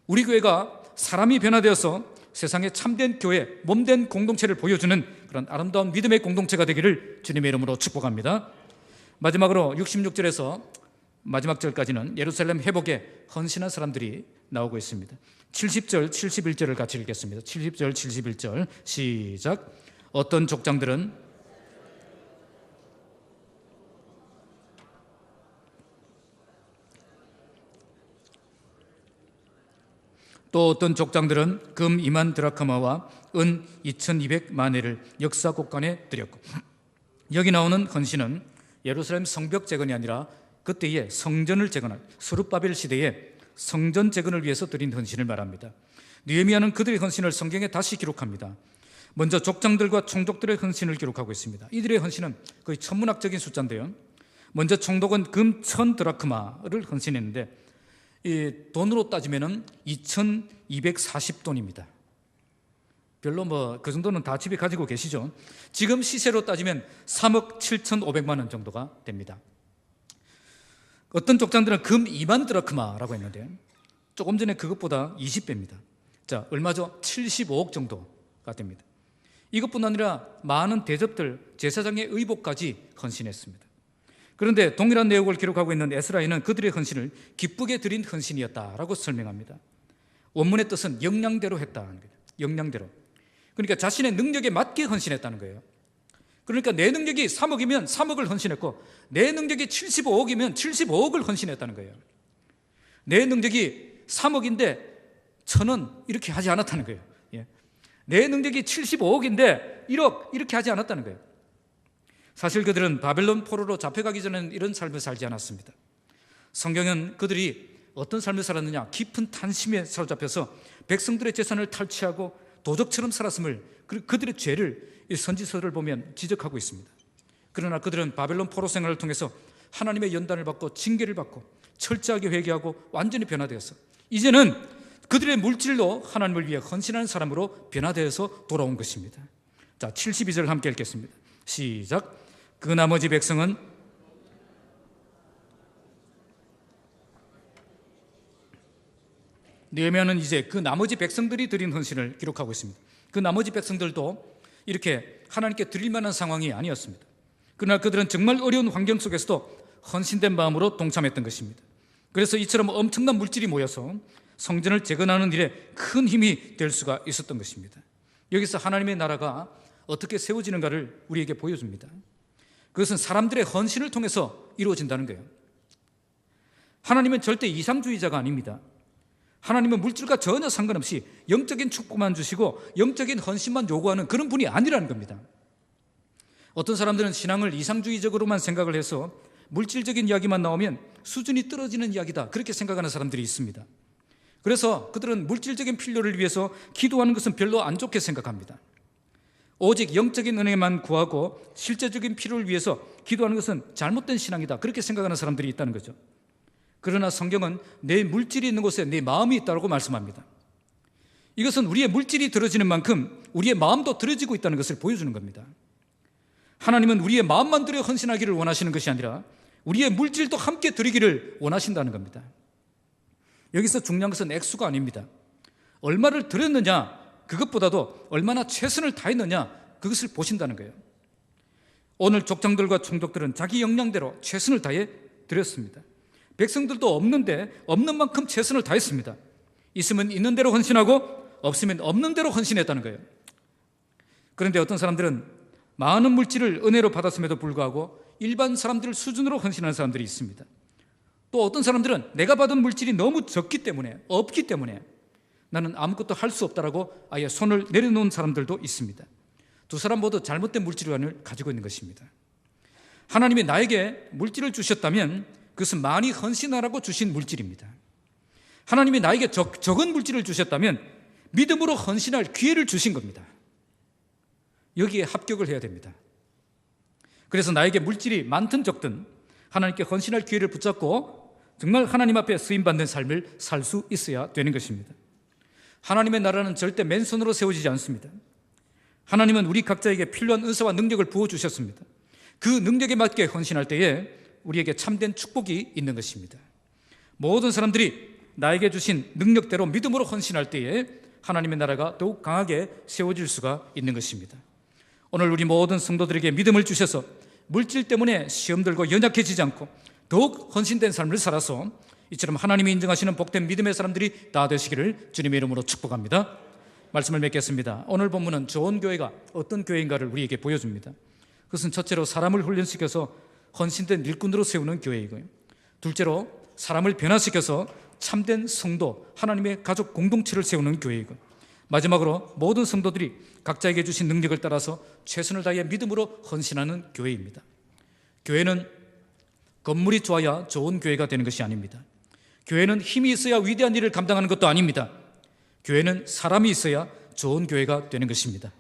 우리 교회가 사람이 변화되어서 세상에 참된 교회, 몸된 공동체를 보여주는 그런 아름다운 믿음의 공동체가 되기를 주님의 이름으로 축복합니다. 마지막으로 66절에서 마지막 절까지는 예루살렘 회복에 헌신한 사람들이 나오고 있습니다. 70절, 71절을 같이 읽겠습니다. 70절, 71절 시작. 어떤 족장들은 또 어떤 족장들은 금 2만 드라크마와 은 2200마네를 역사 곳간에 드렸고, 여기 나오는 헌신은 예루살렘 성벽 재건이 아니라 그때의 성전을 재건할 스룹바벨 시대에 성전 재건을 위해서 드린 헌신을 말합니다. 느헤미야는 그들의 헌신을 성경에 다시 기록합니다. 먼저 족장들과 총독들의 헌신을 기록하고 있습니다. 이들의 헌신은 거의 천문학적인 숫자인데요, 먼저 총독은 금 1000드라크마를 헌신했는데 이 돈으로 따지면 2240돈입니다. 별로 그 정도는 다 집에 가지고 계시죠. 지금 시세로 따지면 3억 7,500만 원 정도가 됩니다. 어떤 족장들은 금 2만 드라크마라고 했는데 조금 전에 그것보다 20배입니다. 자, 얼마죠? 75억 정도가 됩니다. 이것뿐 아니라 많은 대접들, 제사장의 의복까지 헌신했습니다. 그런데 동일한 내용을 기록하고 있는 에스라에는 그들의 헌신을 기쁘게 드린 헌신이었다라고 설명합니다. 원문의 뜻은 역량대로 했다는 거예요. 역량대로. 그러니까 자신의 능력에 맞게 헌신했다는 거예요. 그러니까 내 능력이 3억이면 3억을 헌신했고 내 능력이 75억이면 75억을 헌신했다는 거예요. 내 능력이 3억인데 저는 이렇게 하지 않았다는 거예요. 예. 내 능력이 75억인데 1억 이렇게 하지 않았다는 거예요. 사실 그들은 바벨론 포로로 잡혀가기 전에는 이런 삶을 살지 않았습니다. 성경은 그들이 어떤 삶을 살았느냐, 깊은 탄심에 사로잡혀서 백성들의 재산을 탈취하고 도적처럼 살았음을, 그들의 죄를 이 선지서를 보면 지적하고 있습니다. 그러나 그들은 바벨론 포로 생활을 통해서 하나님의 연단을 받고 징계를 받고 철저하게 회개하고 완전히 변화되어서 이제는 그들의 물질로 하나님을 위해 헌신하는 사람으로 변화되어서 돌아온 것입니다. 자, 72절 함께 읽겠습니다. 시작. 그 나머지 백성은 느헤미야는 이제 그 나머지 백성들이 드린 헌신을 기록하고 있습니다. 그 나머지 백성들도 이렇게 하나님께 드릴 만한 상황이 아니었습니다. 그러나 그들은 정말 어려운 환경 속에서도 헌신된 마음으로 동참했던 것입니다. 그래서 이처럼 엄청난 물질이 모여서 성전을 재건하는 일에 큰 힘이 될 수가 있었던 것입니다. 여기서 하나님의 나라가 어떻게 세워지는가를 우리에게 보여줍니다. 그것은 사람들의 헌신을 통해서 이루어진다는 거예요. 하나님은 절대 이상주의자가 아닙니다. 하나님은 물질과 전혀 상관없이 영적인 축복만 주시고 영적인 헌신만 요구하는 그런 분이 아니라는 겁니다. 어떤 사람들은 신앙을 이상주의적으로만 생각을 해서 물질적인 이야기만 나오면 수준이 떨어지는 이야기다, 그렇게 생각하는 사람들이 있습니다. 그래서 그들은 물질적인 필요를 위해서 기도하는 것은 별로 안 좋게 생각합니다. 오직 영적인 은혜만 구하고 실제적인 필요를 위해서 기도하는 것은 잘못된 신앙이다, 그렇게 생각하는 사람들이 있다는 거죠. 그러나 성경은 내 물질이 있는 곳에 내 마음이 있다고 말씀합니다. 이것은 우리의 물질이 들어지는 만큼 우리의 마음도 들어지고 있다는 것을 보여주는 겁니다. 하나님은 우리의 마음만 들여 헌신하기를 원하시는 것이 아니라 우리의 물질도 함께 드리기를 원하신다는 겁니다. 여기서 중요한 것은 액수가 아닙니다. 얼마를 드렸느냐, 그것보다도 얼마나 최선을 다했느냐, 그것을 보신다는 거예요. 오늘 족장들과 총독들은 자기 역량대로 최선을 다해 드렸습니다. 백성들도 없는데 없는 만큼 최선을 다했습니다. 있으면 있는 대로 헌신하고 없으면 없는 대로 헌신했다는 거예요. 그런데 어떤 사람들은 많은 물질을 은혜로 받았음에도 불구하고 일반 사람들 수준으로 헌신하는 사람들이 있습니다. 또 어떤 사람들은 내가 받은 물질이 너무 적기 때문에, 없기 때문에 나는 아무것도 할 수 없다라고 아예 손을 내려놓은 사람들도 있습니다. 두 사람 모두 잘못된 물질관을 가지고 있는 것입니다. 하나님이 나에게 물질을 주셨다면 그것은 많이 헌신하라고 주신 물질입니다. 하나님이 나에게 적은 물질을 주셨다면 믿음으로 헌신할 기회를 주신 겁니다. 여기에 합격을 해야 됩니다. 그래서 나에게 물질이 많든 적든 하나님께 헌신할 기회를 붙잡고 정말 하나님 앞에 쓰임받는 삶을 살 수 있어야 되는 것입니다. 하나님의 나라는 절대 맨손으로 세워지지 않습니다. 하나님은 우리 각자에게 필요한 은사와 능력을 부어주셨습니다. 그 능력에 맞게 헌신할 때에 우리에게 참된 축복이 있는 것입니다. 모든 사람들이 나에게 주신 능력대로 믿음으로 헌신할 때에 하나님의 나라가 더욱 강하게 세워질 수가 있는 것입니다. 오늘 우리 모든 성도들에게 믿음을 주셔서 물질 때문에 시험 들고 연약해지지 않고 더욱 헌신된 삶을 살아서 이처럼 하나님이 인정하시는 복된 믿음의 사람들이 다 되시기를 주님의 이름으로 축복합니다. 말씀을 맺겠습니다. 오늘 본문은 좋은 교회가 어떤 교회인가를 우리에게 보여줍니다. 그것은 첫째로 사람을 훈련시켜서 헌신된 일꾼으로 세우는 교회이고요, 둘째로 사람을 변화시켜서 참된 성도, 하나님의 가족 공동체를 세우는 교회이고, 마지막으로 모든 성도들이 각자에게 주신 능력을 따라서 최선을 다해 믿음으로 헌신하는 교회입니다. 교회는 건물이 좋아야 좋은 교회가 되는 것이 아닙니다. 교회는 힘이 있어야 위대한 일을 감당하는 것도 아닙니다. 교회는 사람이 있어야 좋은 교회가 되는 것입니다.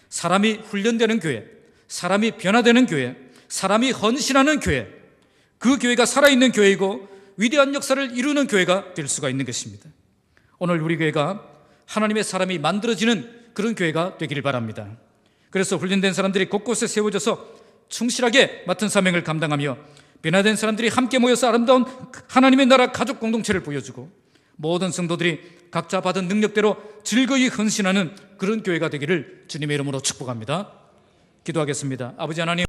사람이 훈련되는 교회, 사람이 변화되는 교회, 사람이 헌신하는 교회, 그 교회가 살아있는 교회이고 위대한 역사를 이루는 교회가 될 수가 있는 것입니다. 오늘 우리 교회가 하나님의 사람이 만들어지는 그런 교회가 되기를 바랍니다. 그래서 훈련된 사람들이 곳곳에 세워져서 충실하게 맡은 사명을 감당하며 변화된 사람들이 함께 모여서 아름다운 하나님의 나라 가족 공동체를 보여주고 모든 성도들이 각자 받은 능력대로 즐거이 헌신하는 그런 교회가 되기를 주님의 이름으로 축복합니다. 기도하겠습니다. 아버지 하나님,